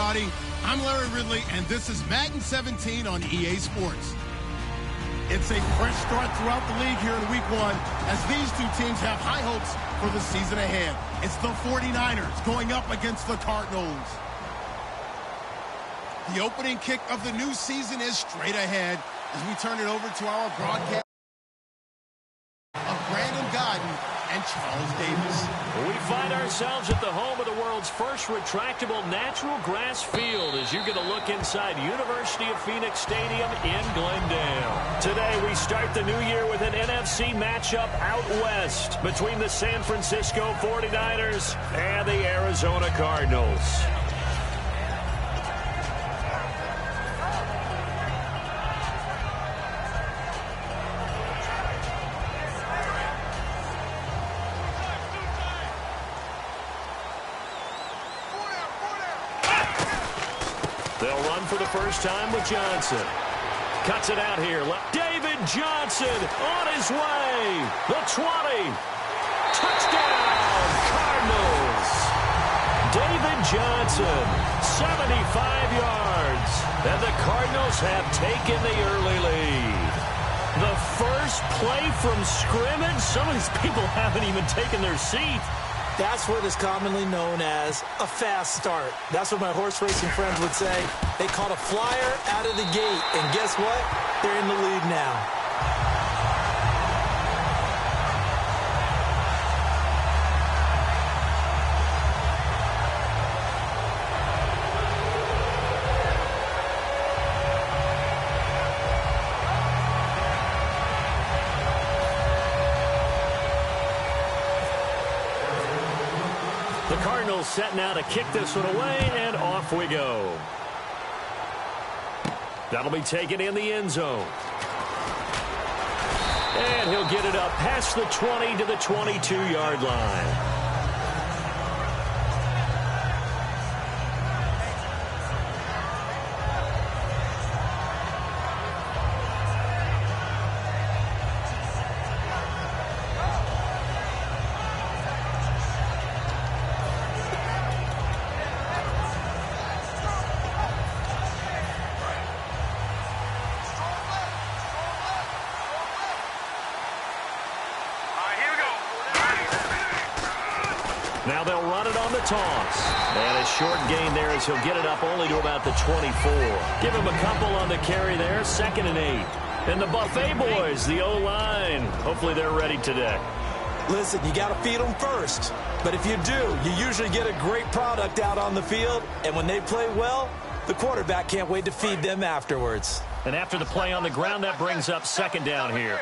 everybody. I'm Larry Ridley, and this is Madden 17 on EA Sports. It's a fresh start throughout the league here in Week 1 as these two teams have high hopes for the season ahead. It's the 49ers going up against the Cardinals. The opening kick of the new season is straight ahead as we turn it over to our broadcast of Brandon Godden and Charles Davis. We find ourselves at the home of the world's first retractable natural grass field as you get a look inside University of Phoenix Stadium in Glendale. Today we start the new year with an NFC matchup out west between the San Francisco 49ers and the Arizona Cardinals. They'll run for the first time with Johnson. Cuts it out here. David Johnson on his way. The 20. Touchdown, Cardinals. David Johnson, 75 yards. And the Cardinals have taken the early lead. The first play from scrimmage. Some of these people haven't even taken their seat. That's what is commonly known as a fast start. That's what my horse racing friends would say. They caught a flyer out of the gate, and guess what? They're in the lead now. The Cardinals set now to kick this one away, and off we go. That'll be taken in the end zone. And he'll get it up past the 20 to the 22-yard line. Now they'll run it on the toss. And a short gain there as he'll get it up only to about the 24. Give him a couple on the carry there, 2nd and 8. And the Buffet boys, the O-line, hopefully they're ready today. Listen, you got to feed them first. But if you do, you usually get a great product out on the field. And when they play well, the quarterback can't wait to feed them afterwards. And after the play on the ground, that brings up 2nd down here.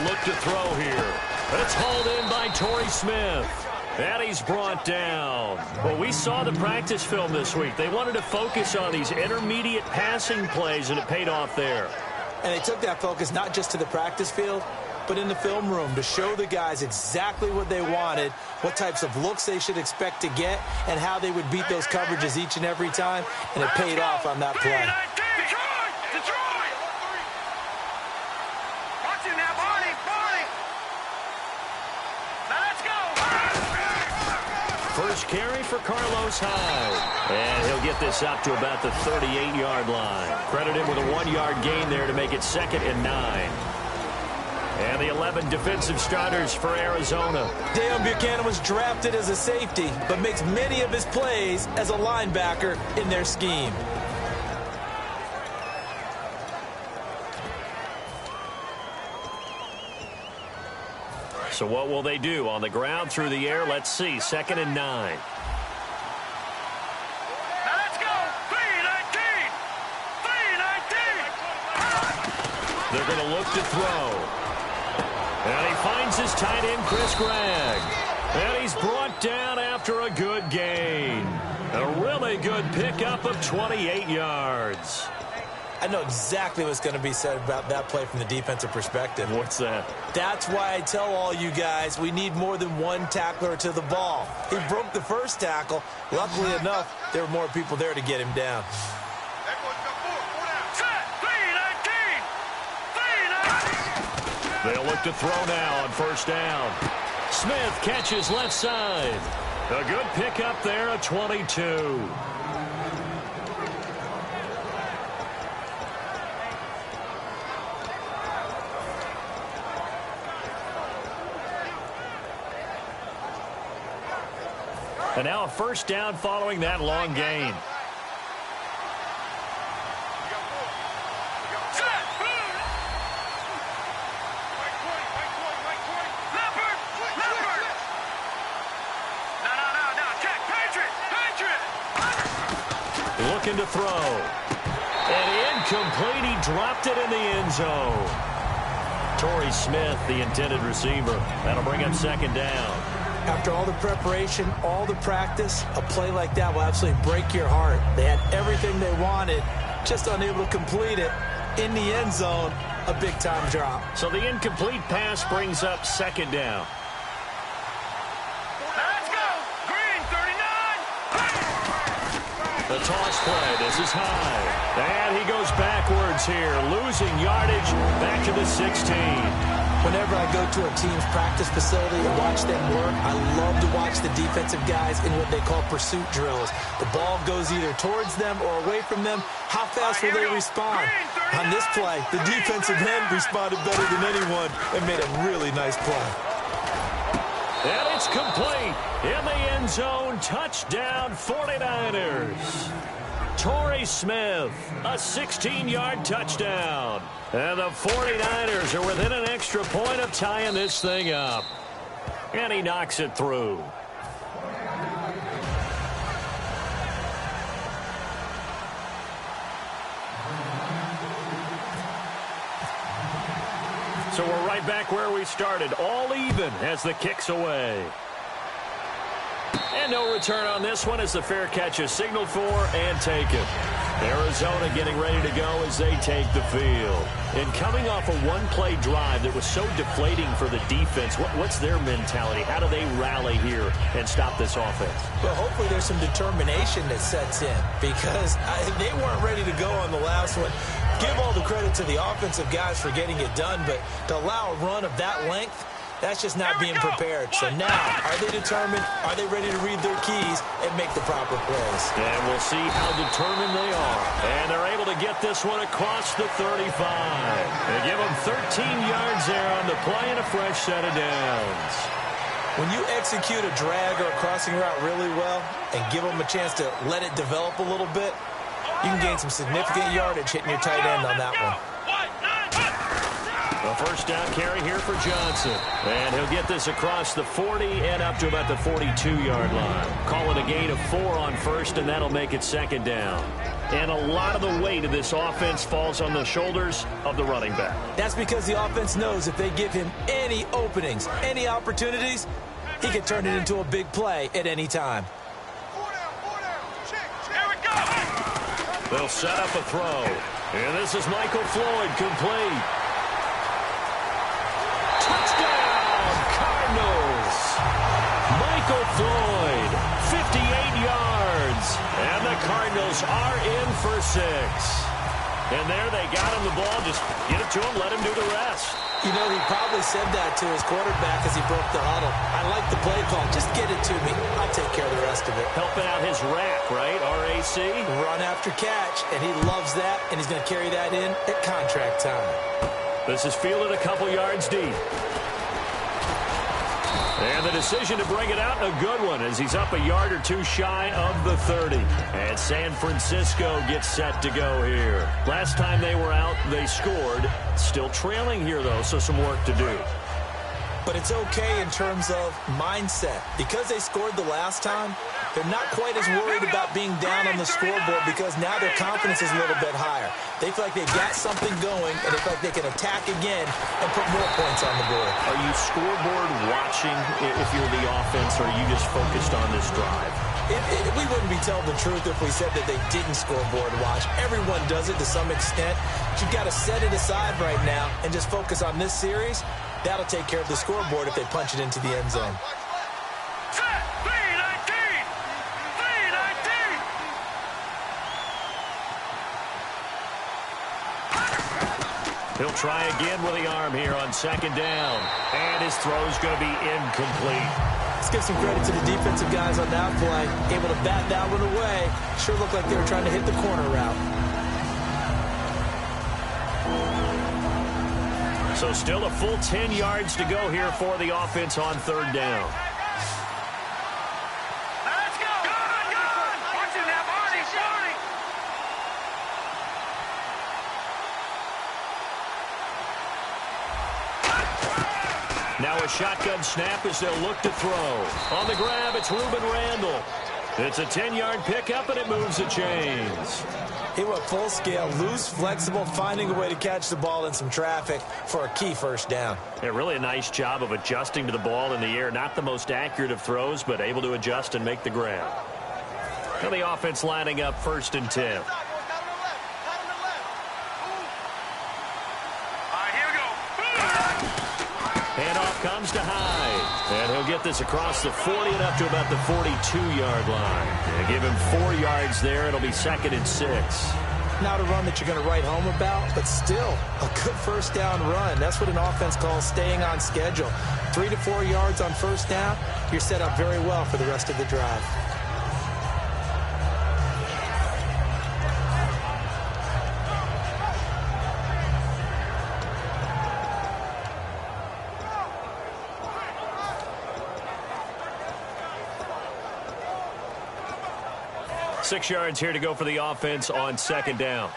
Look to throw here. It's hauled in by Torrey Smith. And he's brought down. Well, we saw the practice film this week. They wanted to focus on these intermediate passing plays, and it paid off there. And they took that focus not just to the practice field, but in the film room to show the guys exactly what they wanted, what types of looks they should expect to get, and how they would beat those coverages each and every time. And it paid off on that play. First carry for Carlos Hyde. And he'll get this up to about the 38-yard line. Credit him with a 1-yard gain there to make it 2nd and 9. And the 11 defensive starters for Arizona. Deion Buchanan was drafted as a safety, but makes many of his plays as a linebacker in their scheme. So what will they do? On the ground, through the air, let's see. 2nd and 9. Now let's go. 3-19. 3-19. They're going to look to throw. And he finds his tight end, Chris Gregg. And he's brought down after a good gain. A really good pickup of 28 yards. I know exactly what's going to be said about that play from the defensive perspective. What's that? That's why I tell all you guys we need more than one tackler to the ball. He broke the first tackle. Luckily enough, there were more people there to get him down. They'll look to throw now on 1st down. Smith catches left side. A good pickup there, a 22. And now a first down following that long gain. Looking to throw. And incomplete. He dropped it in the end zone. Torrey Smith, the intended receiver. That'll bring up second down. After all the preparation, all the practice, a play like that will absolutely break your heart. They had everything they wanted, just unable to complete it. In the end zone, a big-time drop. So the incomplete pass brings up second down. Let's go! Green, 39! The toss play. This is high. And he goes backwards here, losing yardage back to the 16. Whenever I go to a team's practice facility and watch them work, I love to watch the defensive guys in what they call pursuit drills. The ball goes either towards them or away from them. How fast will they respond? On this play, the defensive end responded better than anyone and made a really nice play. And it's complete. In the end zone, touchdown 49ers. Torrey Smith, a 16-yard touchdown. And the 49ers are within an extra point of tying this thing up. And he knocks it through. So we're right back where we started, all even as the kick's away. And no return on this one as the fair catch is signaled for and taken. Arizona getting ready to go as they take the field. And coming off a one-play drive that was so deflating for the defense, what's their mentality? How do they rally here and stop this offense? Well, hopefully there's some determination that sets in because they weren't ready to go on the last one. Give all the credit to the offensive guys for getting it done, but to allow a run of that length, that's just not being prepared. So now, are they determined? Are they ready to read their keys and make the proper plays? And we'll see how determined they are. And they're able to get this one across the 35. They give them 13 yards there on the play and a fresh set of downs. When you execute a drag or a crossing route really well and give them a chance to let it develop a little bit, you can gain some significant yardage hitting your tight end on that one. A first down carry here for Johnson. And he'll get this across the 40 and up to about the 42-yard line. Call it a gain of 4 on first, and that'll make it second down. And a lot of the weight of this offense falls on the shoulders of the running back. That's because the offense knows if they give him any openings, any opportunities, he can turn it into a big play at any time. They'll set up a throw. And this is Michael Floyd, complete. Touchdown, Cardinals. Michael Floyd, 58 yards. And the Cardinals are in for 6. And there they got him the ball. Just get it to him, let him do the rest. You know, he probably said that to his quarterback as he broke the huddle. I like the play call. Just get it to me. I'll take care of the rest of it. Helping out his RAC, right? R-A-C? Run after catch, and he loves that, and he's going to carry that in at contract time. This is fielded a couple yards deep. And the decision to bring it out, a good one, as he's up a yard or two shy of the 30. And San Francisco gets set to go here. Last time they were out, they scored. Still trailing here, though, so some work to do. But it's okay in terms of mindset. Because they scored the last time, they're not quite as worried about being down on the scoreboard because now their confidence is a little bit higher. They feel like they've got something going, and they feel like they can attack again and put more points on the board. Are you scoreboard watching if you're the offense, or are you just focused on this drive? We wouldn't be telling the truth if we said that they didn't scoreboard watch. Everyone does it to some extent. But you've got to set it aside right now and just focus on this series. That'll take care of the scoreboard if they punch it into the end zone. He'll try again with the arm here on second down. And his throw's going to be incomplete. Let's give some credit to the defensive guys on that play. Able to bat that one away. Sure looked like they were trying to hit the corner route. So still a full 10 yards to go here for the offense on third down. Let's go. Good. Watch it now, Barney. Now a shotgun snap as they'll look to throw. On the grab, it's Reuben Randall. It's a 10-yard pickup, and it moves the chains. He went full scale, loose, flexible, finding a way to catch the ball in some traffic for a key first down. Yeah, really a nice job of adjusting to the ball in the air. Not the most accurate of throws, but able to adjust and make the grab. Now the offense lining up 1st and 10. All right, here we go. Handoff comes to Hyde. And he'll get this across the 40 and up to about the 42-yard line. Yeah, give him 4 yards there. It'll be 2nd and 6. Not a run that you're going to write home about, but still a good first down run. That's what an offense calls staying on schedule. 3 to 4 yards on first down, you're set up very well for the rest of the drive. Six yards here to go for the offense on second down.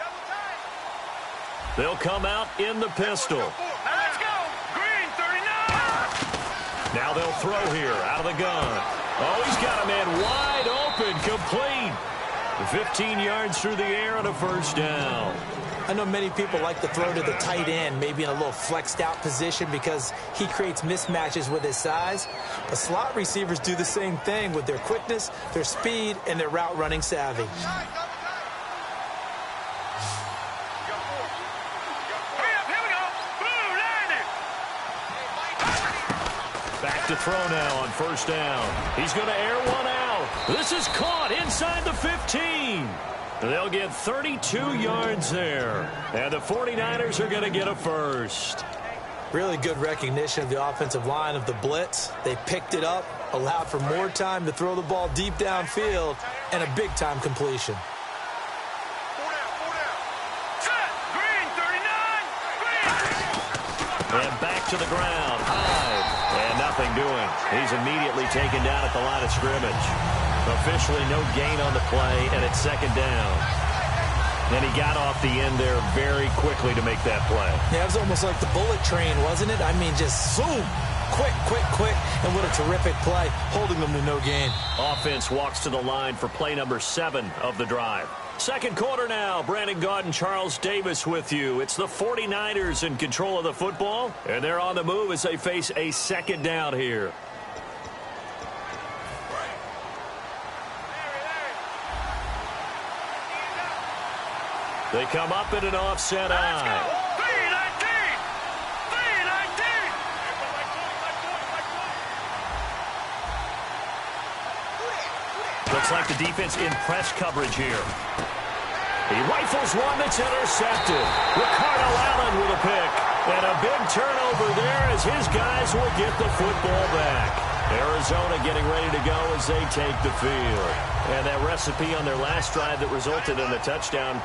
They'll come out in the pistol. Let's go. Green, 39. Now they'll throw here out of the gun. Oh, he's got a man wide open, complete. 15 yards through the air on a first down. I know many people like to throw to the tight end, maybe in a little flexed out position because he creates mismatches with his size. But slot receivers do the same thing with their quickness, their speed, and their route running savvy. Here we go. Boom, landed. Back to throw now on first down. He's going to air one out. This is caught inside the 15. They'll get 32 yards there. And the 49ers are going to get a first. Really good recognition of the offensive line of the blitz. They picked it up, allowed for more time to throw the ball deep downfield, and a big-time completion. Set. Green, 39. Green. And back to the ground. Hyde. And nothing doing. He's immediately taken down at the line of scrimmage. Officially no gain on the play, and it's second down. And he got off the end there very quickly to make that play. Yeah, it was almost like the bullet train, wasn't it? I mean, just zoom. Quick, quick, quick. And what a terrific play, holding them to no gain. Offense walks to the line for play number 7 of the drive. Second quarter now. Brandon Gaudin, Charles Davis with you. It's the 49ers in control of the football, and they're on the move as they face a second down here. They come up in an offset eye. 3-19. Looks like the defense in press coverage here. He rifles one that's intercepted. Ricardo Allen with a pick. And a big turnover there as his guys will get the football back. Arizona getting ready to go as they take the field. And that recipe on their last drive that resulted in a touchdown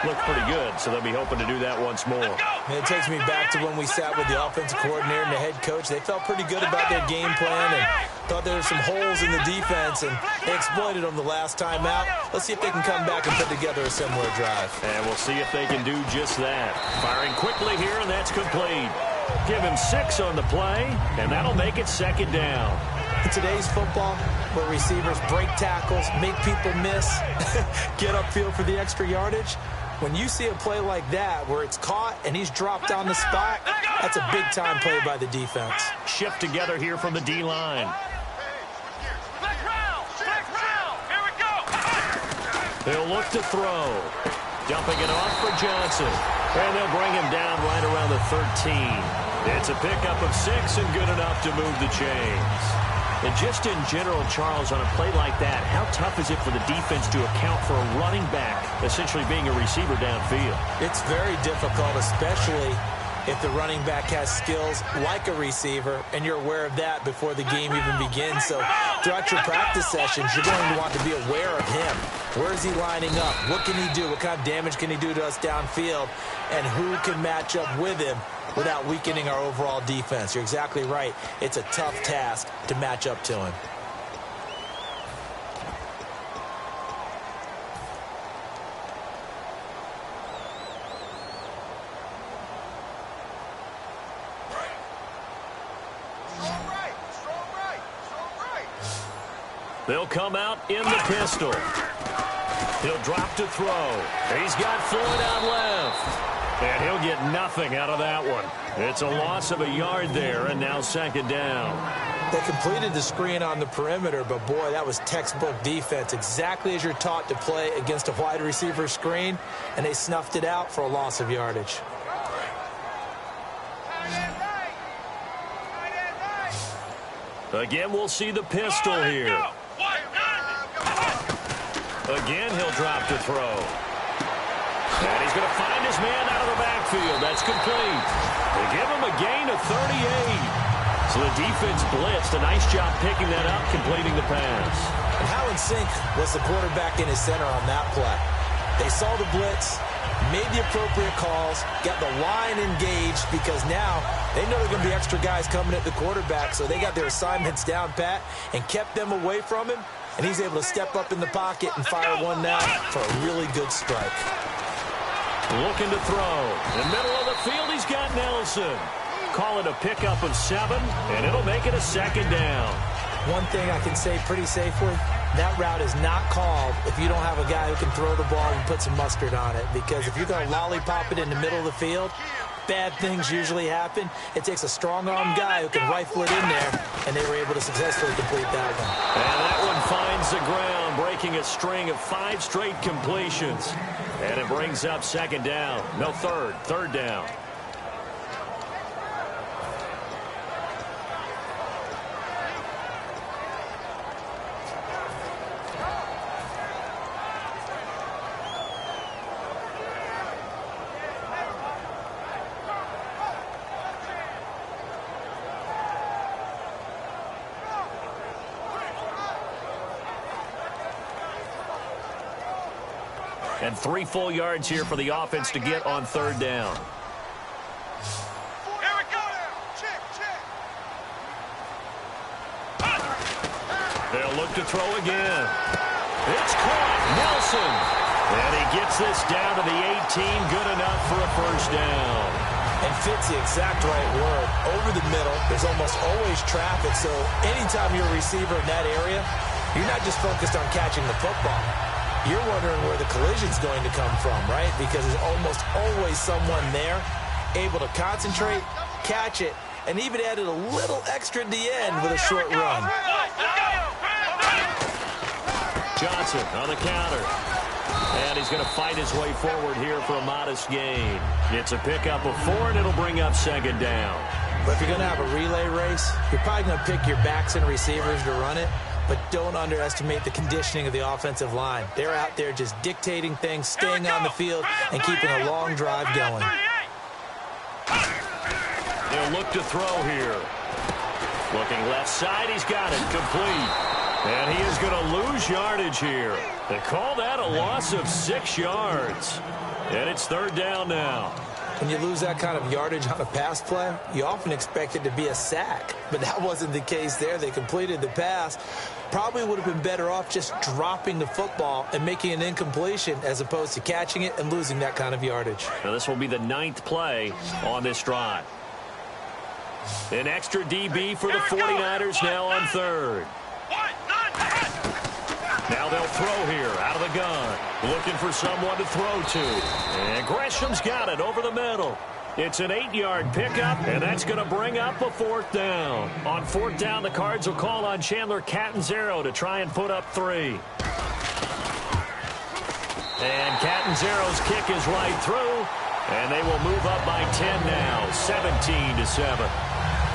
looked pretty good, so they'll be hoping to do that once more. And it takes me back to when we sat with the offensive coordinator and the head coach. They felt pretty good about their game plan and thought there were some holes in the defense, and they exploited them the last time out. Let's see if they can come back and put together a similar drive. And we'll see if they can do just that. Firing quickly here, and that's complete. Give him 6 on the play, and that'll make it second down. In today's football, where receivers break tackles, make people miss, get upfield for the extra yardage, when you see a play like that where it's caught and he's dropped on the spot, that's a big-time play by the defense. Shift together here from the D-line. Flex round. Here we go. They'll look to throw. Dumping it off for Johnson. And they'll bring him down right around the 13. It's a pickup of 6 and good enough to move the chains. And just in general, Charles, on a play like that, how tough is it for the defense to account for a running back essentially being a receiver downfield? It's very difficult, especially if the running back has skills like a receiver, and you're aware of that before the game even begins. So throughout your practice sessions, you're going to want to be aware of him. Where is he lining up? What can he do? What kind of damage can he do to us downfield? And who can match up with him without weakening our overall defense? You're exactly right. It's a tough task to match up to him. They'll come out in the pistol. He'll drop to throw. He's got Floyd out left. And he'll get nothing out of that one. It's a loss of a yard there, and now second down. They completed the screen on the perimeter, but boy, that was textbook defense. Exactly as you're taught to play against a wide receiver screen, and they snuffed it out for a loss of yardage. Again, we'll see the pistol here. Again, he'll drop to throw. And he's going to find his man out of the backfield. That's complete. They give him a gain of 38. So the defense blitzed. A nice job picking that up, completing the pass. And how in sync was the quarterback in his center on that play? They saw the blitz, made the appropriate calls, got the line engaged, because now they know there are going to be extra guys coming at the quarterback, so they got their assignments down pat and kept them away from him, and he's able to step up in the pocket and fire one now for a really good strike. Looking to throw. In the middle of the field, he's got Nelson. Call it a pickup of 7, and it'll make it a second down. One thing I can say pretty safely, that route is not called if you don't have a guy who can throw the ball and put some mustard on it. Because if you're going to lollipop it in the middle of the field, bad things usually happen. It takes a strong-arm guy who can rifle it in there, and they were able to successfully complete that one. And that one finds the ground, breaking a string of 5 straight completions. And it brings up second down. No, third down. And 3 full yards here for the offense to get on third down. Here we go now. Check. They'll look to throw again. It's caught. Nelson. And he gets this down to the 18. Good enough for a first down. And fits the exact right word. Over the middle, there's almost always traffic, so anytime you're a receiver in that area, you're not just focused on catching the football. You're wondering where the collision's going to come from, right? Because there's almost always someone there able to concentrate, catch it, and even added a little extra at the end with a short run. Johnson on the counter. And he's going to fight his way forward here for a modest gain. It's a pickup of 4, and it'll bring up second down. But if you're going to have a relay race, you're probably going to pick your backs and receivers to run it. But don't underestimate the conditioning of the offensive line. They're out there just dictating things, staying on the field, and keeping a long drive going. He'll look to throw here. Looking left side, he's got it, complete. And he is going to lose yardage here. They call that a loss of 6 yards. And it's third down now. When you lose that kind of yardage on a pass play, you often expect it to be a sack. But that wasn't the case there. They completed the pass. Probably would have been better off just dropping the football and making an incompletion as opposed to catching it and losing that kind of yardage. Now this will be the 9th play on this drive. An extra DB for the 49ers now on third. Now they'll throw here out of the gun. Looking for someone to throw to. And Gresham's got it over the middle. It's an 8-yard pickup, and that's going to bring up a 4th down. On 4th down, the Cards will call on Chandler Catanzaro to try and put up 3. And Catanzaro's kick is right through, and they will move up by 10 now, 17-7.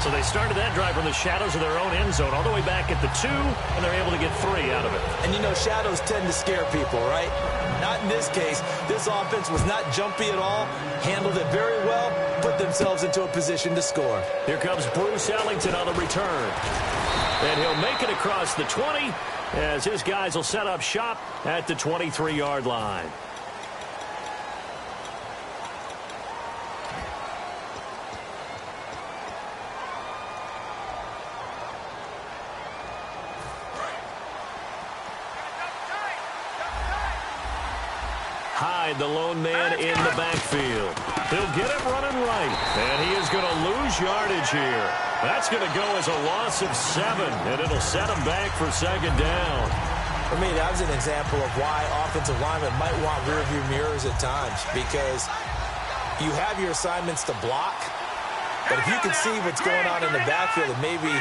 So they started that drive from the shadows of their own end zone all the way back at the 2, and they're able to get 3 out of it. And you know, shadows tend to scare people, right? Not in this case. This offense was not jumpy at all, handled it very well, put themselves into a position to score. Here comes Bruce Ellington on the return. And he'll make it across the 20 as his guys will set up shop at the 23-yard line. Hyde, the lone man in the backfield. He'll get it running right. And he is going to lose yardage here. That's going to go as a loss of 7, and it'll set him back for second down. For me, that was an example of why offensive linemen might want rearview mirrors at times, because you have your assignments to block, but if you can see what's going on in the backfield and maybe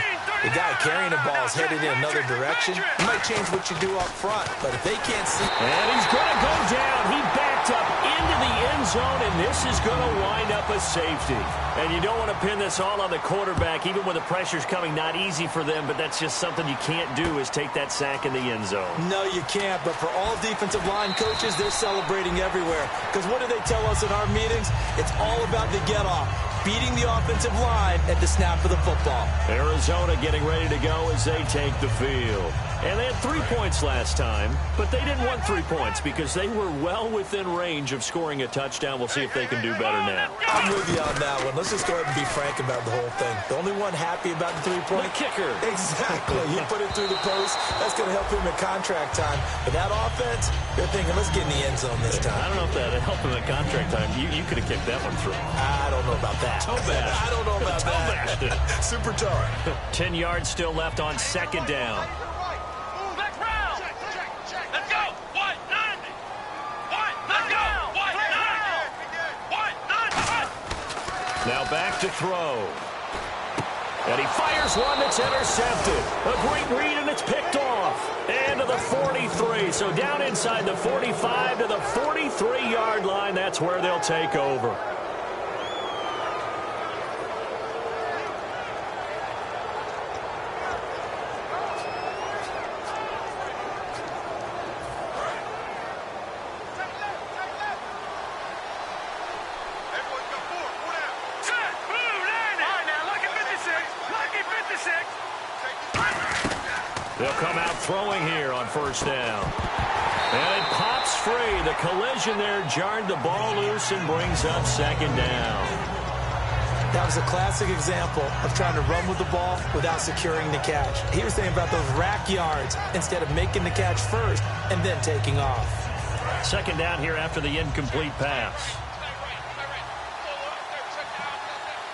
the guy carrying the ball is headed in another direction, you might change what you do up front. But if they can't see... And he's going to go down. He backed up into the end zone, and this is going to wind up a safety. And you don't want to pin this all on the quarterback, even when the pressure's coming. Not easy for them, but that's just something you can't do, is take that sack in the end zone. No, you can't. But for all defensive line coaches, they're celebrating everywhere. Because what do they tell us in our meetings? It's all about the get-off. Beating the offensive line at the snap of the football. Arizona getting ready to go as they take the field. And they had 3 points last time, but they didn't want 3 points because they were well within range of scoring a touchdown. We'll see if they can do better now. I'm with you on that one. Let's just go ahead and be frank about the whole thing. The only one happy about the 3-point? The kicker. Exactly. He put it through the post. That's going to help him at contract time. But that offense, they're thinking, let's get in the end zone this time. I don't know if that helped him at contract time. You could have kicked that one through. I don't know about that. Toe bash. I don't know about that. Super toe. 10 yards still left on second down. Let's go. What? None. What? Let's go. What? None. What? None. Now back to throw. And he fires one that's intercepted. A great read, and it's picked off. And to the 43. So down inside the 45 to the 43-yard line. That's where they'll take over. They'll come out throwing here on first down. And it pops free. The collision there jarred the ball loose and brings up second down. That was a classic example of trying to run with the ball without securing the catch. He was thinking about those rack yards instead of making the catch first and then taking off. Second down here after the incomplete pass.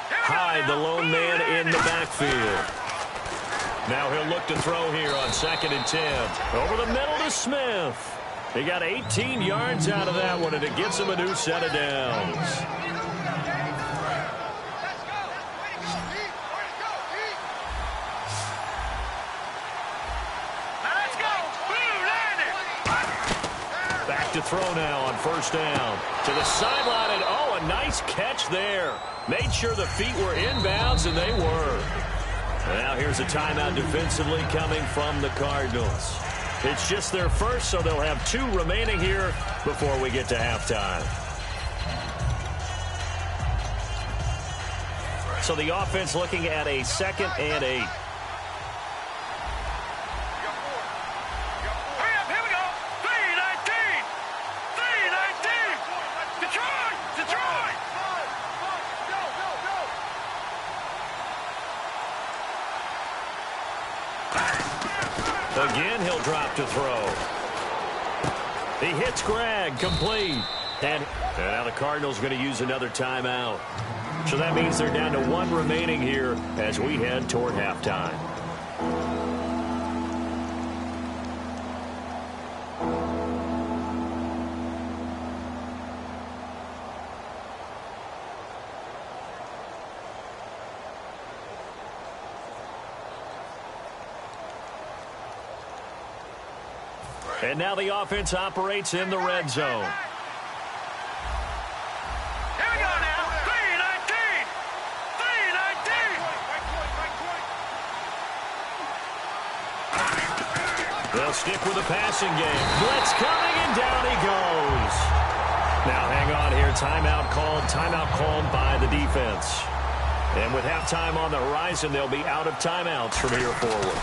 Hyde, the lone man in the backfield. Now he'll look to throw here on 2nd and 10. Over the middle to Smith. He got 18 yards out of that one, and it gets him a new set of downs. Back to throw now on first down. To the sideline, and oh, a nice catch there. Made sure the feet were inbounds, and they were. Now here's a timeout defensively coming from the Cardinals. It's just their first, so they'll have 2 remaining here before we get to halftime. So the offense looking at a 2nd and 8. Again, he'll drop to throw. He hits Greg, complete. And now the Cardinals going to use another timeout. So that means they're down to 1 remaining here as we head toward halftime. And now the offense operates in the red zone. Here we go now. 3-19. 3-19. They'll stick with the passing game. Blitz coming, and down he goes. Now hang on here. Timeout called by the defense. And with halftime on the horizon, they'll be out of timeouts from here forward.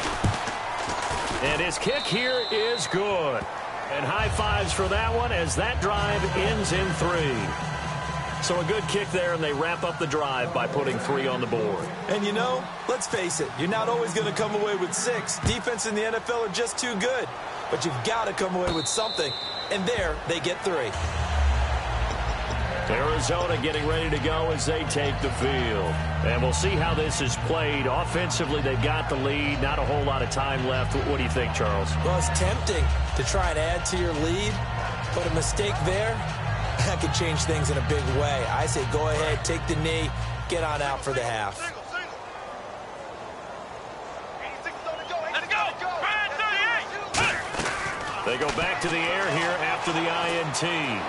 And his kick here is good. And high fives for that one as that drive ends in 3. So a good kick there, and they wrap up the drive by putting 3 on the board. And, you know, let's face it, you're not always going to come away with 6. Defense in the NFL are just too good. But you've got to come away with something. And there, they get 3. Arizona getting ready to go as they take the field. And we'll see how this is played. Offensively, they've got the lead. Not a whole lot of time left. What do you think, Charles? Well, it's tempting to try and add to your lead. But a mistake there, that could change things in a big way. I say go ahead, take the knee, get on out for the half. Let's go. They go back to the air here after the INT.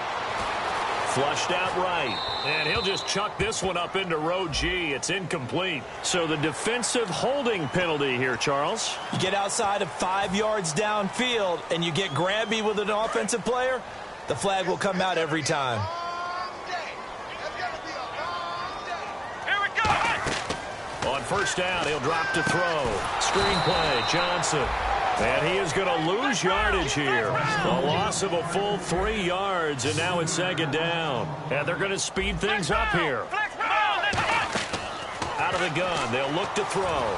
Flushed out right. And he'll just chuck this one up into row G. It's incomplete. So the defensive holding penalty here, Charles. You get outside of 5 yards downfield and you get grabby with an offensive player, the flag will come out every time. Here we go. On first down, he'll drop to throw. Screen play, Johnson. And he is going to lose yardage here. A loss of a full 3 yards, and now it's second down. And they're going to speed things up here. Out of the gun, they'll look to throw.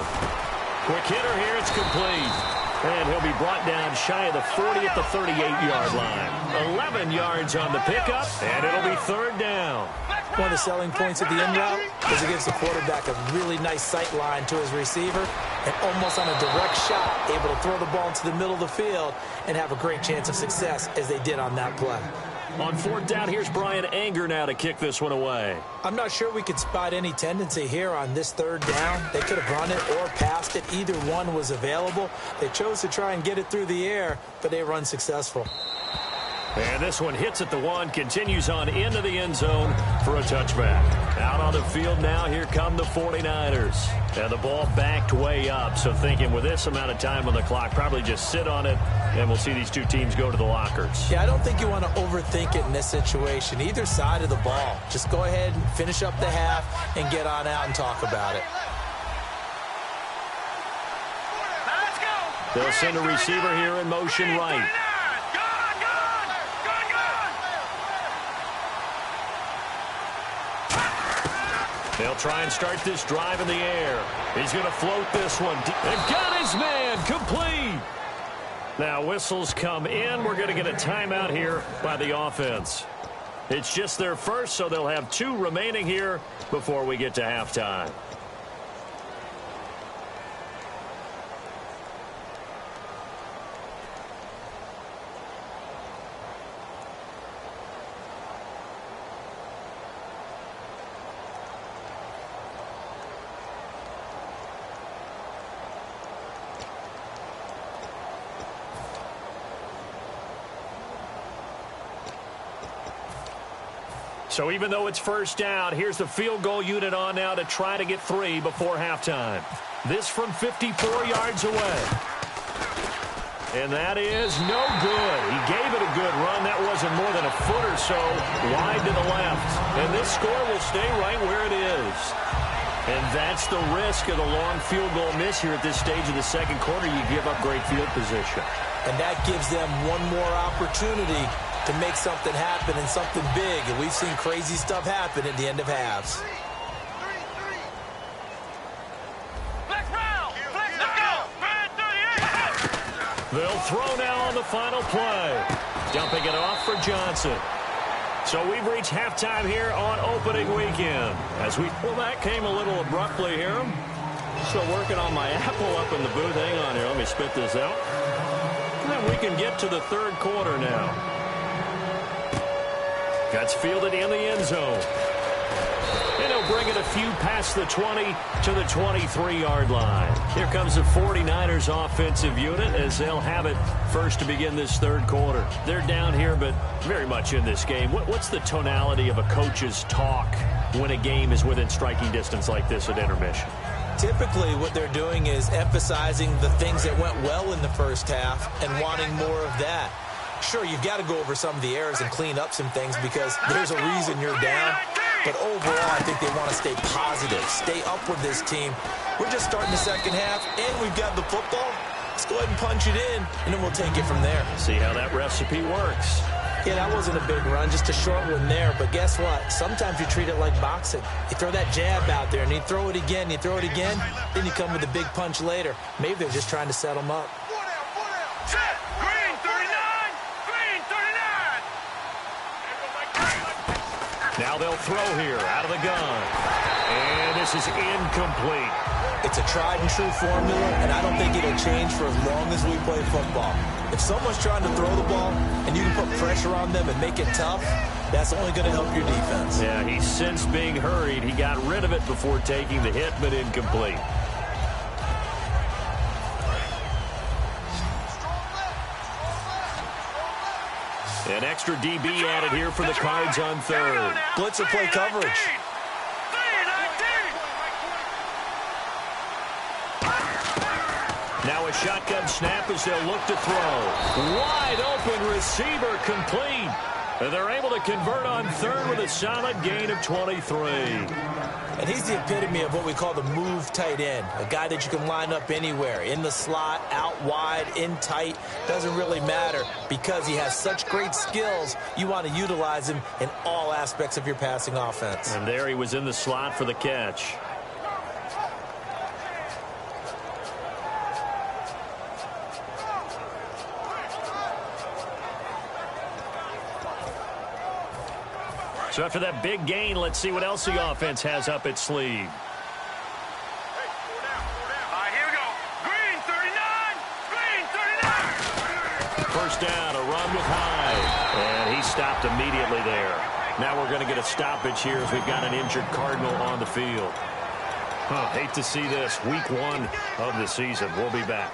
Quick hitter here, it's complete. And he'll be brought down shy of the 40 at the 38-yard line. 11 yards on the pickup, and it'll be third down. One of the selling points of the in route is it gives the quarterback a really nice sight line to his receiver and almost on a direct shot able to throw the ball into the middle of the field and have a great chance of success as they did on that play. On fourth down, here's Brian Anger now to kick this one away. I'm not sure we could spot any tendency here on this third down. They could have run it or passed it. Either one was available. They chose to try and get it through the air, but they were unsuccessful. And this one hits at the 1, continues on into the end zone for a touchback. Out on the field now, here come the 49ers. And the ball backed way up, so thinking with this amount of time on the clock, probably just sit on it, and we'll see these two teams go to the lockers. Yeah, I don't think you want to overthink it in this situation. Either side of the ball. Just go ahead and finish up the half and get on out and talk about it. Let's go. They'll send a receiver here in motion right. They'll try and start this drive in the air. He's going to float this one. They've got his man complete. Now whistles come in. We're going to get a timeout here by the offense. It's just their first, so they'll have 2 remaining here before we get to halftime. So even though it's first down, here's the field goal unit on now to try to get 3 before halftime. This from 54 yards away. And that is no good. He gave it a good run. That wasn't more than a foot or so wide to the left. And this score will stay right where it is. And that's the risk of the long field goal miss here at this stage of the second quarter. You give up great field position. And that gives them one more opportunity to make something happen and something big. And we've seen crazy stuff happen at the end of halves. They'll throw now on the final play. Dumping it off for Johnson. So we've reached halftime here on opening weekend. Well, that came a little abruptly here. Still working on my apple up in the booth. Hang on here. Let me spit this out. And then we can get to the third quarter now. Gets fielded in the end zone. And he'll bring it a few past the 20 to the 23-yard line. Here comes the 49ers offensive unit as they'll have it first to begin this third quarter. They're down here, but very much in this game. What's the tonality of a coach's talk when a game is within striking distance like this at intermission? Typically, what they're doing is emphasizing the things that went well in the first half and wanting more of that. Sure, you've got to go over some of the errors and clean up some things because there's a reason you're down. But overall, I think they want to stay positive, stay up with this team. We're just starting the second half, and we've got the football. Let's go ahead and punch it in, and then we'll take it from there. See how that recipe works. Yeah, that wasn't a big run, just a short one there. But guess what? Sometimes you treat it like boxing. You throw that jab out there, and you throw it again, you throw it again, then you come with a big punch later. Maybe they're just trying to set them up. Set. Green 39. Green 39. Now they'll throw here out of the gun. And this is incomplete. It's a tried-and-true formula, and I don't think it'll change for as long as we play football. If someone's trying to throw the ball and you can put pressure on them and make it tough, that's only going to help your defense. Yeah, he's since being hurried. He got rid of it before taking the hit, but incomplete. An extra DB added here for the Cards on third. Blitzer play coverage. Now a shotgun snap as they'll look to throw. Wide open receiver complete. And they're able to convert on third with a solid gain of 23. And he's the epitome of what we call the move tight end. A guy that you can line up anywhere. In the slot, out wide, in tight. Doesn't really matter because he has such great skills. You want to utilize him in all aspects of your passing offense. And there he was in the slot for the catch. So after that big gain, let's see what else the offense has up its sleeve. Here we go. Green 39. Green 39. First down, a run with Hyde. And he stopped immediately there. Now we're going to get a stoppage here as we've got an injured Cardinal on the field. Hate to see this. Week 1 of the season. We'll be back.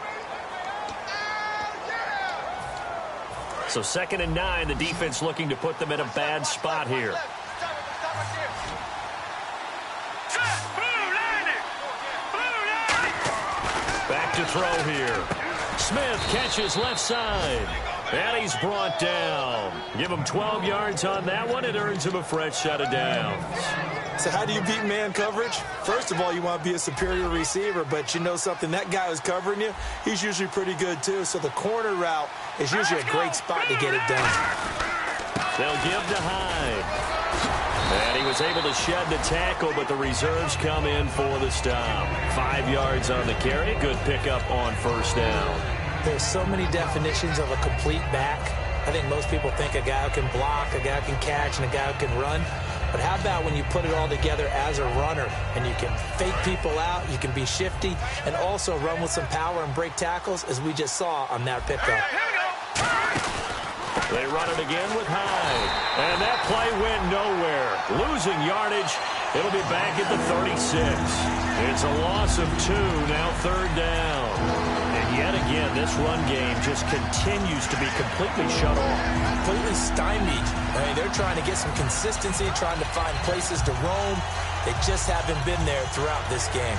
So 2nd and 9, the defense looking to put them in a bad spot here. Back to throw here. Smith catches left side. And he's brought down. Give him 12 yards on that one. It earns him a fresh set of downs. So how do you beat man coverage? First of all, you want to be a superior receiver, but you know something, that guy who's covering you, he's usually pretty good too. So the corner route is usually a great spot to get it done. They'll give to Hyde. And he was able to shed the tackle, but the reserves come in for the stop. 5 yards on the carry. Good pickup on first down. There's so many definitions of a complete back. I think most people think a guy who can block, a guy who can catch, and a guy who can run. But how about when you put it all together as a runner and you can fake people out, you can be shifty, and also run with some power and break tackles, as we just saw on that pickup. They run it again with Hyde. And that play went nowhere. Losing yardage. It'll be back at the 36. It's a loss of 2, now third down. And yet again, this run game just continues to be completely shut off. Completely stymied. I mean, they're trying to get some consistency, trying to find places to roam. They just haven't been there throughout this game.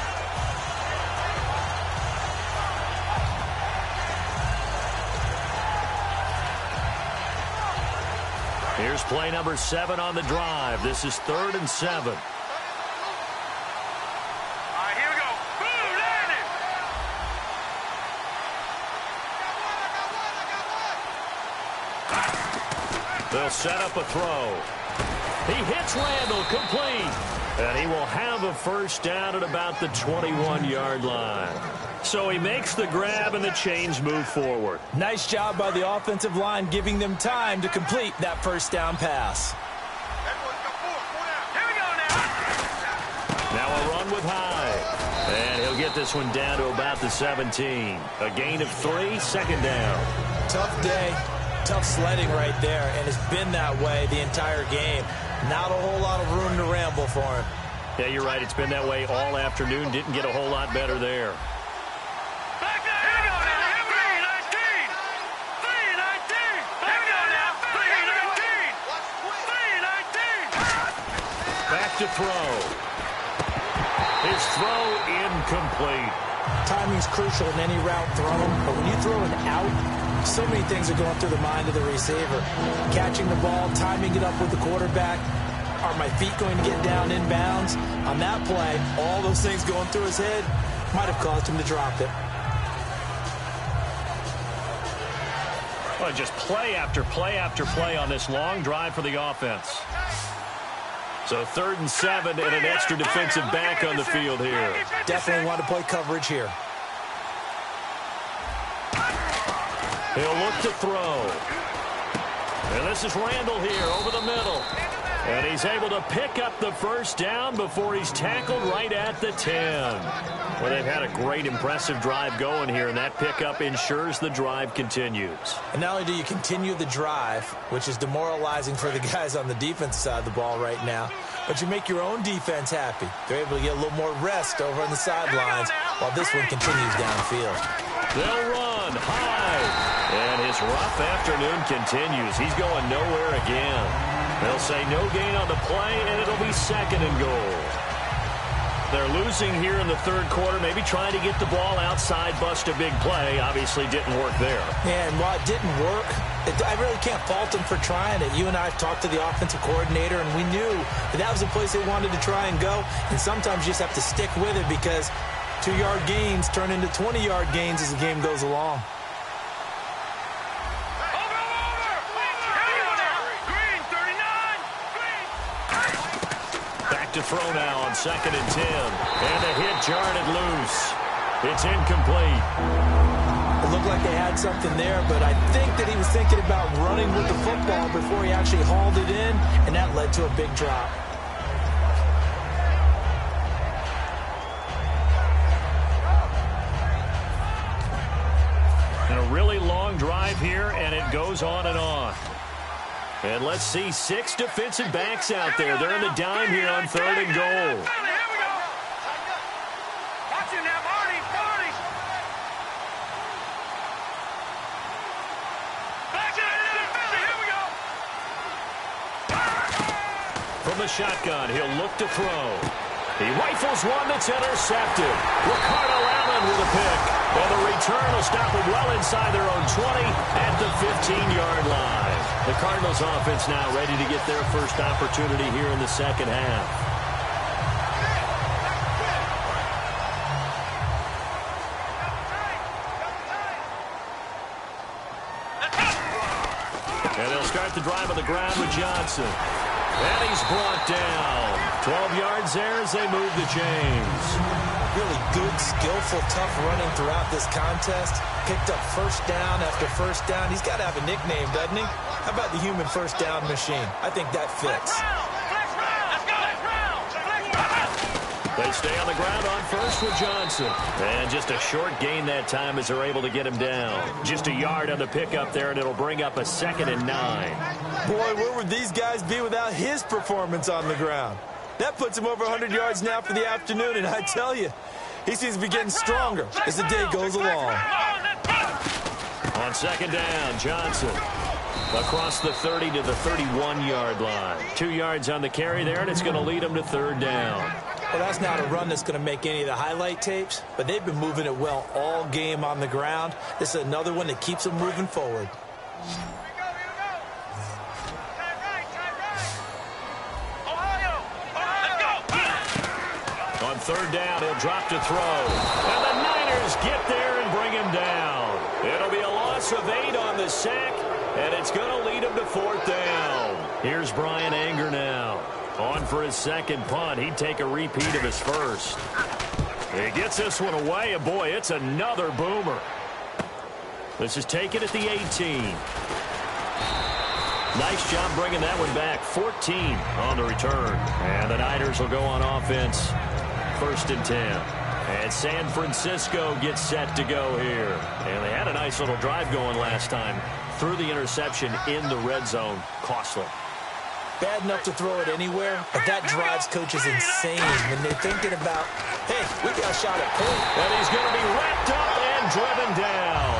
Here's play number 7 on the drive. This is 3rd and 7. Here we go. Boom, landed. They'll set up a throw. He hits Randall, complete. And he will have a first down at about the 21-yard line. So he makes the grab and the chains move forward. Nice job by the offensive line, giving them time to complete that first down pass. Here we go now. Now a run with Hyde. And he'll get this one down to about the 17. A gain of 3, second down. Tough day, tough sledding right there, and it's been that way the entire game. Not a whole lot of room to ramble for him. Yeah, you're right. It's been that way all afternoon. Didn't get a whole lot better there. Back there. Here we go now. 319. 319. Here we go now. 319. 319. Back to throw. His throw incomplete. Timing's crucial in any route thrown, but when you throw an out, so many things are going through the mind of the receiver. Catching the ball, timing it up with the quarterback. Are my feet going to get down in bounds? On that play, all those things going through his head might have caused him to drop it. Well, just play after play after play on this long drive for the offense. So 3rd and 7 and an extra defensive back on the field here. Definitely want to play coverage here. He'll look to throw. And this is Randall here over the middle. And he's able to pick up the first down before he's tackled right at the 10. Well, they've had a great, impressive drive going here, and that pickup ensures the drive continues. And not only do you continue the drive, which is demoralizing for the guys on the defense side of the ball right now, but you make your own defense happy. They're able to get a little more rest over on the sidelines while this one continues downfield. They'll run high. And his rough afternoon continues. He's going nowhere again. They'll say no gain on the play, and it'll be 2nd and goal. They're losing here in the 3rd quarter, maybe trying to get the ball outside, bust a big play. Obviously didn't work there. Yeah, and while it didn't work, I really can't fault them for trying it. You and I have talked to the offensive coordinator, and we knew that was a place they wanted to try and go. And sometimes you just have to stick with it because 2-yard gains turn into 20-yard gains as the game goes along. To throw now on 2nd and 10. And the hit jarred it loose. It's incomplete. It looked like they had something there, but I think that he was thinking about running with the football before he actually hauled it in, and that led to a big drop. And a really long drive here, and it goes on and on. And let's see 6 defensive backs out there. They're in the dime here on 3rd and goal. From the shotgun, he'll look to throw. He rifles one that's intercepted. Ricardo Allen with a pick. And the return will stop them well inside their own 20 at the 15-yard line. The Cardinals offense now ready to get their first opportunity here in the 2nd half. And they'll start the drive on the ground with Johnson. And he's brought down. 12 yards there as they move the chains. Really good, skillful, tough running throughout this contest. Picked up first down after first down. He's got to have a nickname, doesn't he? How about the human first down machine? I think that fits. They stay on the ground on first with Johnson. And just a short gain that time as they're able to get him down. Just a yard on the pickup there, and it'll bring up a 2nd and 9. Boy, where would these guys be without his performance on the ground? That puts him over 100 yards now for the afternoon, and I tell you, he seems to be getting stronger as the day goes along. On 2nd down, Johnson across the 30 to the 31-yard line. 2 yards on the carry there, and it's going to lead him to 3rd down. Well, that's not a run that's going to make any of the highlight tapes, but they've been moving it well all game on the ground. This is another one that keeps them moving forward. On 3rd down, he'll drop to throw. And the Niners get there and bring him down. It'll be a loss of 8 on the sack, and it's going to lead him to 4th down. Here's Brian Anger now. On for his 2nd punt. He'd take a repeat of his first. He gets this one away, and boy, it's another boomer. This is taken at the 18. Nice job bringing that one back. 14 on the return. And the Niners will go on offense. 1st and 10. And San Francisco gets set to go here. And they had a nice little drive going last time. Threw the interception in the red zone. Costly. Bad enough to throw it anywhere, but that drives coaches insane when they're thinking about, hey, we got a shot at point. And he's going to be wrapped up and driven down.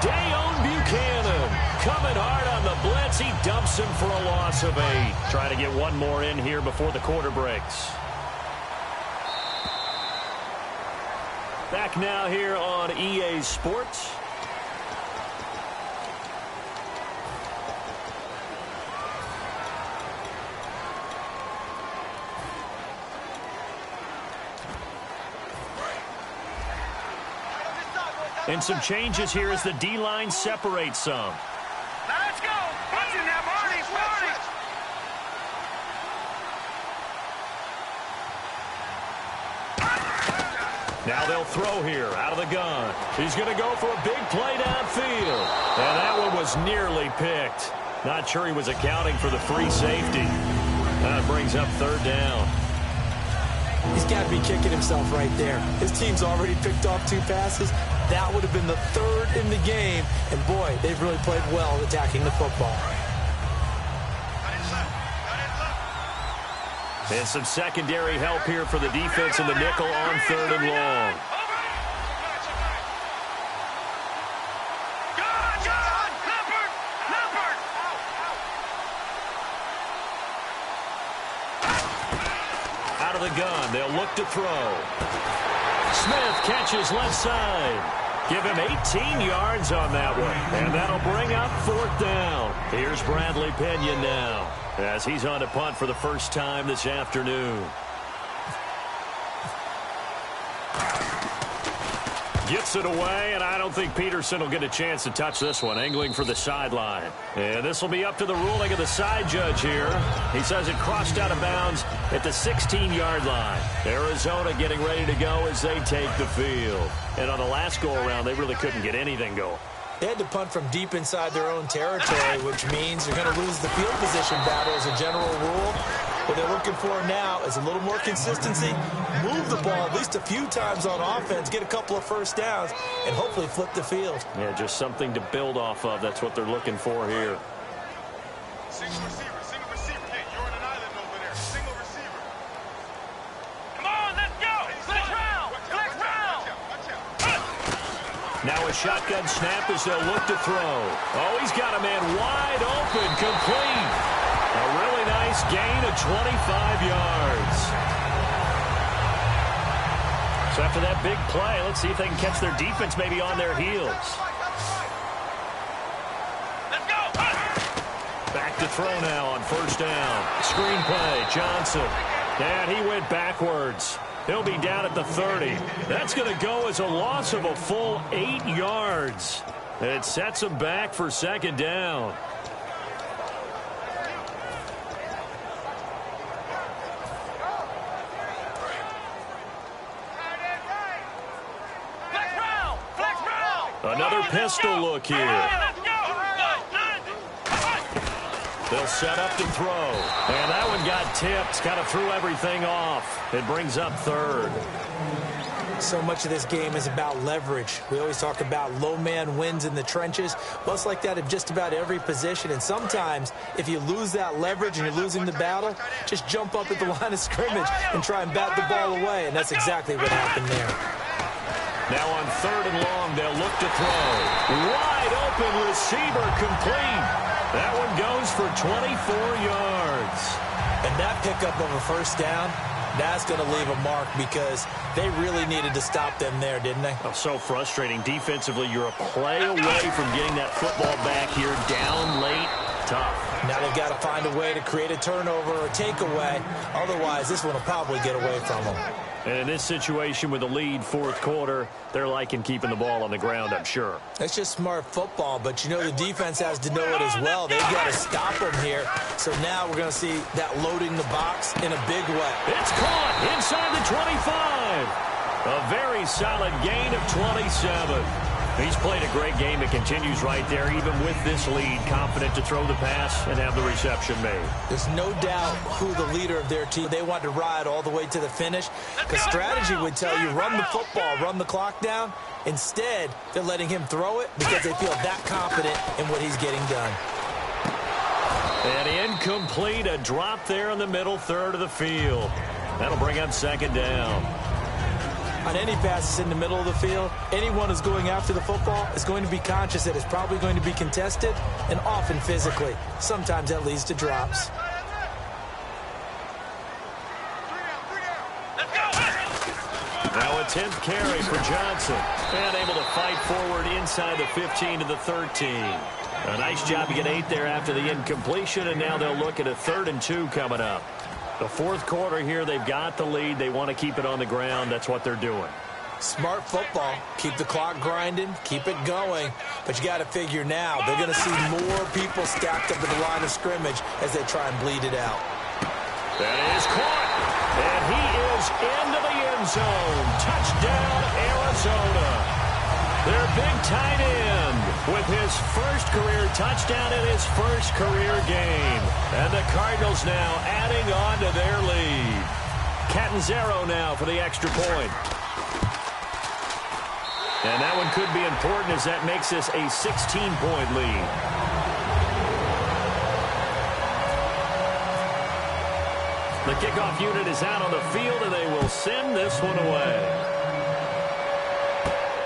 Dayon Buchanan coming hard on the blitz. He dumps him for a loss of 8. Trying to get one more in here before the quarter breaks. Back now here on EA Sports. And some changes here as the D-line separates some. Let's go. What's in there, Marty? Marty. Now they'll throw here out of the gun. He's going to go for a big play downfield. And that one was nearly picked. Not sure he was accounting for the free safety. That brings up third down. He's got to be kicking himself right there. His team's already picked off 2 passes. That would have been the 3rd in the game. And, boy, they've really played well attacking the football. And some secondary help here for the defense in the nickel on 3rd and long. Out of the gun, they'll look to throw. Smith catches left side. Give him 18 yards on that one. And that'll bring up 4th down. Here's Bradley Pinion now, as he's on to punt for the first time this afternoon. Gets it away, and I don't think Peterson will get a chance to touch this one, angling for the sideline. And this will be up to the ruling of the side judge here. He says it crossed out of bounds at the 16-yard line. Arizona getting ready to go as they take the field. And on the last go-around, they really couldn't get anything going. They had to punt from deep inside their own territory, which means you're going to lose the field position battle as a general rule. What they're looking for now is a little more consistency, move the ball at least a few times on offense, get a couple of first downs, and hopefully flip the field. Yeah, just something to build off of. That's what they're looking for here. Single receiver. Hey, you're on an island over there. Single receiver. Come on, let's go. Flex round. Watch out. Now a shotgun snap as they'll look to throw. Oh, he's got a man wide open, complete. A really nice gain of 25 yards. So after that big play, let's see if they can catch their defense maybe on their heels. Let's go. Back to throw now on 1st down. Screen play, Johnson. And he went backwards. He'll be down at the 30. That's going to go as a loss of a full 8 yards. It sets him back for 2nd down. Another pistol look here. They'll set up to throw. And that one got tipped. Kind of threw everything off. It brings up 3rd. So much of this game is about leverage. We always talk about low man wins in the trenches. Well, it's like that at just about every position. And sometimes, if you lose that leverage and you're losing the battle, just jump up at the line of scrimmage and try and bat the ball away. And that's exactly what happened there. Now on 3rd and long, they'll look to throw. Wide open receiver complete. That one goes for 24 yards. And that pickup of a 1st down, that's going to leave a mark because they really needed to stop them there, didn't they? Oh, so frustrating. Defensively, you're a play away from getting that football back here down late. Tough. Now they've got to find a way to create a turnover or takeaway. Otherwise, this one will probably get away from them. And in this situation with a lead 4th quarter, they're liking keeping the ball on the ground, I'm sure. That's just smart football, but you know the defense has to know it as well. They've got to stop them here. So now we're going to see that loading the box in a big way. It's caught inside the 25. A very solid gain of 27. He's played a great game. It continues right there, even with this lead, confident to throw the pass and have the reception made. There's no doubt who the leader of their team. They want to ride all the way to the finish. Because strategy would tell you, run the football, run the clock down. Instead, they're letting him throw it because they feel that confident in what he's getting done. And incomplete, a drop there in the middle 3rd of the field. That'll bring up 2nd down. On any passes in the middle of the field, anyone who's going after the football is going to be conscious that it's probably going to be contested and often physically. Sometimes that leads to drops. Now a 10th carry for Johnson. And able to fight forward inside the 15 to the 13. A nice job to get 8 there after the incompletion, and now they'll look at a 3rd and 2 coming up. The fourth quarter here, they've got the lead. They want to keep it on the ground. That's what they're doing. Smart football. Keep the clock grinding. Keep it going. But you got to figure now, they're going to see more people stacked up at the line of scrimmage as they try and bleed it out. That is caught. And he is into the end zone. Touchdown, Arizona. Their big tight end with his first career touchdown in his first career game. And the Cardinals now adding on to their lead. Catanzaro now for the extra point. And that one could be important as that makes this a 16-point lead. The kickoff unit is out on the field, and they will send this one away.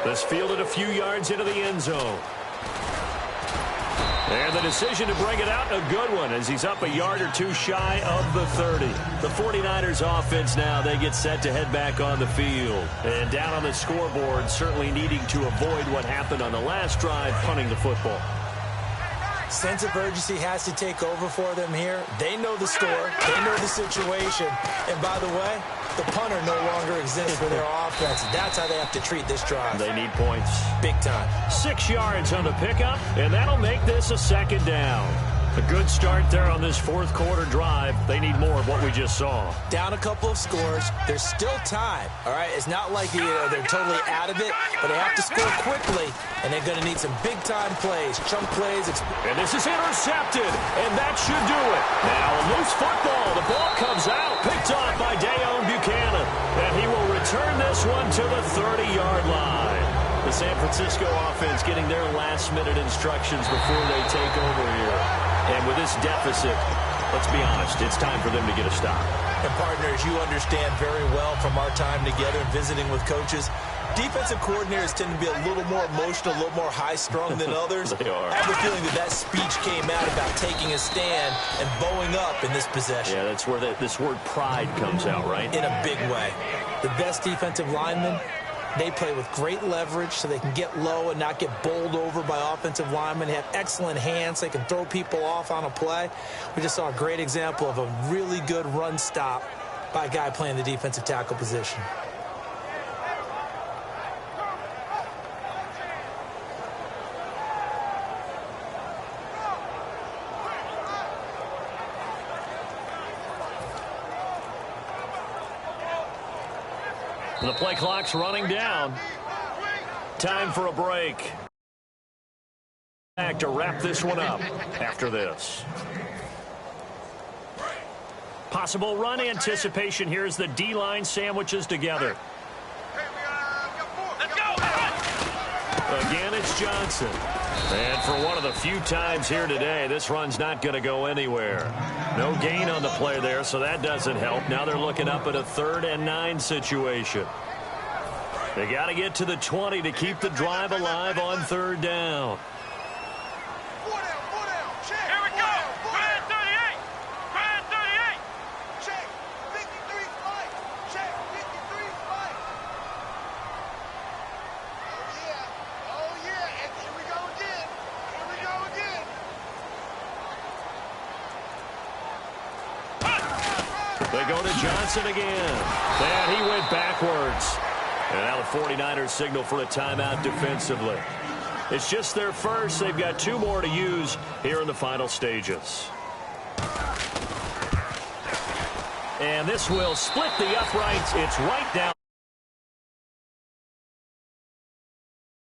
This fielded a few yards into the end zone. And the decision to bring it out, a good one, as he's up a yard or two shy of the 30. The 49ers offense now, they get set to head back on the field. And down on the scoreboard, certainly needing to avoid what happened on the last drive, punting the football. Sense of urgency has to take over for them here. They know the score. They know the situation. And by the way, the punter no longer exists for their offense. That's how they have to treat this drive. They need points. Big time. 6 yards on the pickup, and that'll make this a 2nd down. A good start there on this fourth quarter drive. They need more of what we just saw. Down a couple of scores. There's still time. All right, it's not like they're totally out of it, but they have to score quickly, and they're going to need some big-time plays, chunk plays. And this is intercepted, and that should do it. Now a loose football. The ball comes out, picked off by Dayon Buchanan, and he will return this one to the 30-yard line. The San Francisco offense getting their last-minute instructions before they take over here. And with this deficit, let's be honest, it's time for them to get a stop. And partners, you understand very well from our time together visiting with coaches, defensive coordinators tend to be a little more emotional, a little more high-strung than others. They are. I have a feeling that speech came out about taking a stand and bowing up in this possession. Yeah, that's where this word pride comes out, right? In a big way. The best defensive linemen, they play with great leverage so they can get low and not get bowled over by offensive linemen. They have excellent hands. They can throw people off on a play. We just saw a great example of a really good run stop by a guy playing the defensive tackle position. The play clock's running down. Time for a break. Back to wrap this one up after this. Possible run anticipation here as the D-line sandwiches together. Again, it's Johnson. And for one of the few times here today, this run's not going to go anywhere. No gain on the play there, so that doesn't help. Now they're looking up at a 3rd and 9 situation. They got to get to the 20 to keep the drive alive on 3rd down. Here we go. Brad 38. Brad 38. Check. 53 flight. Check. 53 flight. Oh, yeah. And here we go again. Here we go again. They go to Johnson again. And he went backwards. And now the 49ers signal for a timeout defensively. It's just their first. They've got 2 more to use here in the final stages. And this will split the uprights. It's right down.